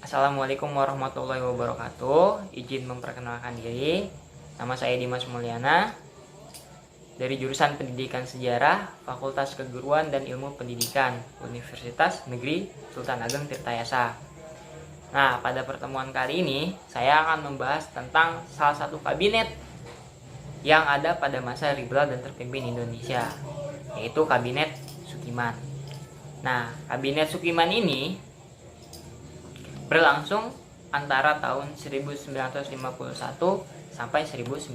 Assalamualaikum warahmatullahi wabarakatuh. Izin memperkenalkan diri. Nama saya Dimas Mulyana dari jurusan Pendidikan Sejarah, Fakultas Keguruan dan Ilmu Pendidikan, Universitas Negeri Sultan Ageng Tirtayasa. Nah, pada pertemuan kali ini saya akan membahas tentang salah satu kabinet yang ada pada masa liberal dan terpimpin Indonesia, yaitu Kabinet Sukiman. Nah, Kabinet Sukiman ini berlangsung antara tahun 1951 sampai 1952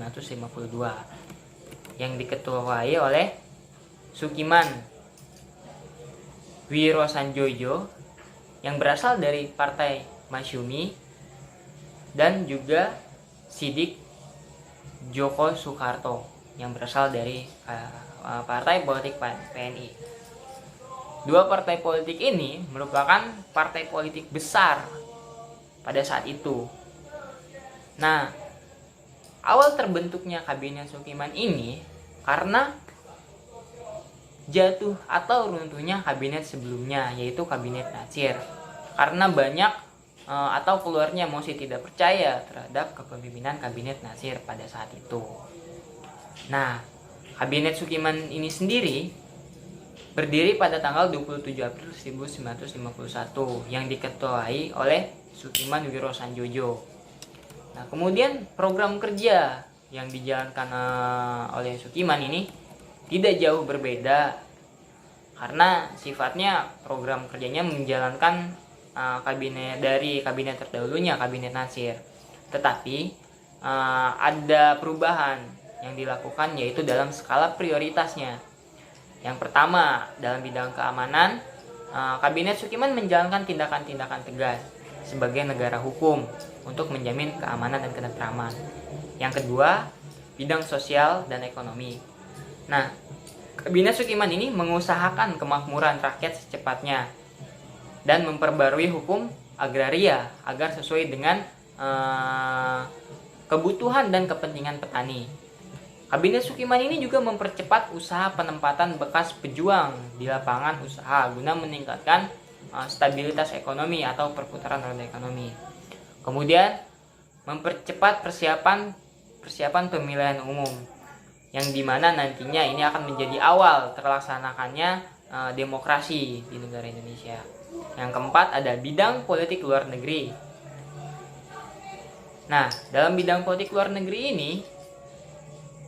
yang diketuai oleh Sukiman Wirosanjoyo yang berasal dari Partai Masyumi dan juga Sidik Djoko Soekarto yang berasal dari Partai Politik PNI. Dua partai politik ini merupakan partai politik besar pada saat itu. Nah, awal terbentuknya Kabinet Sukiman ini karena jatuh atau runtuhnya kabinet sebelumnya, yaitu Kabinet Natsir. Karena banyak atau keluarnya mosi tidak percaya terhadap kepemimpinan Kabinet Natsir pada saat itu. Nah, Kabinet Sukiman ini sendiri berdiri pada tanggal 27 April 1951 yang diketuai oleh Sukiman Wirosanjoyo. Nah, kemudian program kerja yang dijalankan oleh Sukiman ini tidak jauh berbeda karena sifatnya program kerjanya menjalankan kabinet terdahulunya, Kabinet Natsir. Tetapi ada perubahan yang dilakukan, yaitu dalam skala prioritasnya. Yang pertama, dalam bidang keamanan, Kabinet Sukiman menjalankan tindakan-tindakan tegas sebagai negara hukum untuk menjamin keamanan dan ketentraman. Yang kedua, bidang sosial dan ekonomi. Nah, Kabinet Sukiman ini mengusahakan kemakmuran rakyat secepatnya dan memperbarui hukum agraria agar sesuai dengan kebutuhan dan kepentingan petani. Kabinet Sukiman ini juga mempercepat usaha penempatan bekas pejuang di lapangan usaha guna meningkatkan stabilitas ekonomi atau perputaran roda ekonomi. Kemudian mempercepat persiapan pemilihan umum yang dimana nantinya ini akan menjadi awal terlaksanakannya demokrasi di negara Indonesia. Yang keempat ada bidang politik luar negeri. Nah, dalam bidang politik luar negeri ini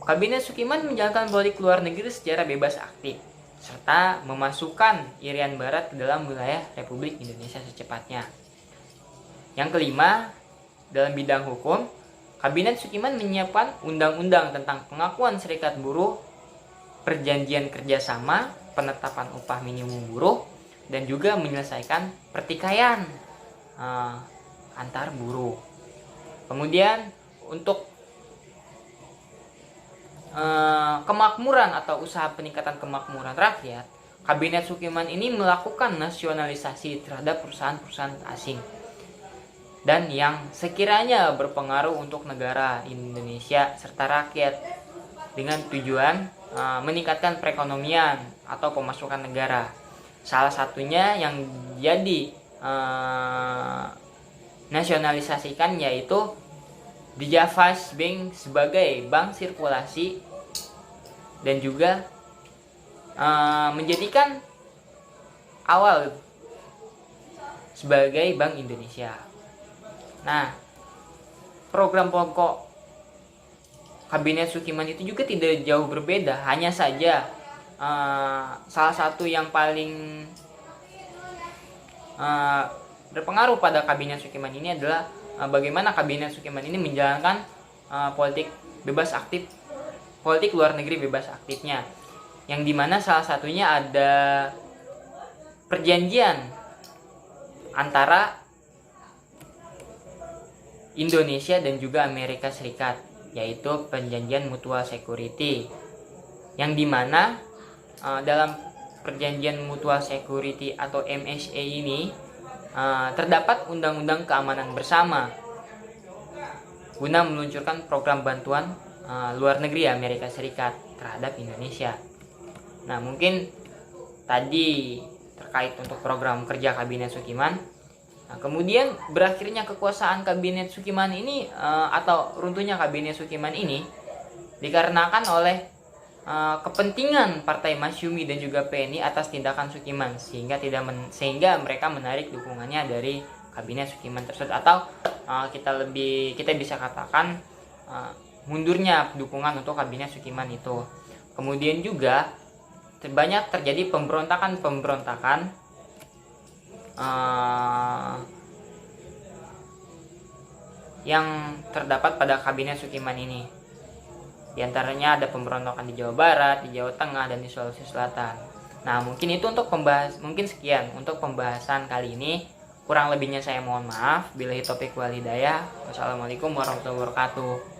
Kabinet Sukiman menjalankan politik luar negeri secara bebas aktif, serta memasukkan Irian Barat ke dalam wilayah Republik Indonesia secepatnya. Yang kelima, dalam bidang hukum, Kabinet Sukiman menyiapkan undang-undang tentang pengakuan serikat buruh, perjanjian kerjasama, penetapan upah minimum buruh, dan juga menyelesaikan pertikaian antar buruh. Kemudian untuk kemakmuran atau usaha peningkatan kemakmuran rakyat, Kabinet Sukiman ini melakukan nasionalisasi terhadap perusahaan-perusahaan asing dan yang sekiranya berpengaruh untuk negara Indonesia serta rakyat dengan tujuan meningkatkan perekonomian atau pemasukan negara. Salah satunya yang jadi nasionalisasikan yaitu The Javas Bank sebagai bank sirkulasi dan juga menjadikan awal sebagai Bank Indonesia. Nah, program pokok Kabinet Sukiman itu juga tidak jauh berbeda, hanya saja salah satu yang paling berpengaruh pada Kabinet Sukiman ini adalah bagaimana Kabinet Sukiman ini menjalankan politik luar negeri bebas aktifnya, yang dimana salah satunya ada perjanjian antara Indonesia dan juga Amerika Serikat, yaitu perjanjian Mutual Security, yang dimana dalam perjanjian Mutual Security atau MSA ini terdapat undang-undang keamanan bersama guna meluncurkan program bantuan luar negeri Amerika Serikat terhadap Indonesia. Nah, mungkin tadi terkait untuk program kerja Kabinet Sukiman. Nah, kemudian berakhirnya kekuasaan Kabinet Sukiman ini atau runtuhnya Kabinet Sukiman ini dikarenakan oleh kepentingan Partai Masyumi dan juga PNI atas tindakan Sukiman, sehingga mereka menarik dukungannya dari Kabinet Sukiman tersebut, atau kita bisa katakan mundurnya dukungan untuk Kabinet Sukiman itu. Kemudian juga banyak terjadi pemberontakan yang terdapat pada Kabinet Sukiman ini. Di antaranya ada pemberontakan di Jawa Barat, di Jawa Tengah, dan di Sulawesi Selatan. Nah, mungkin sekian untuk pembahasan kali ini. Kurang lebihnya saya mohon maaf. Billahi taufiq wal hidayah. Wassalamualaikum warahmatullahi wabarakatuh.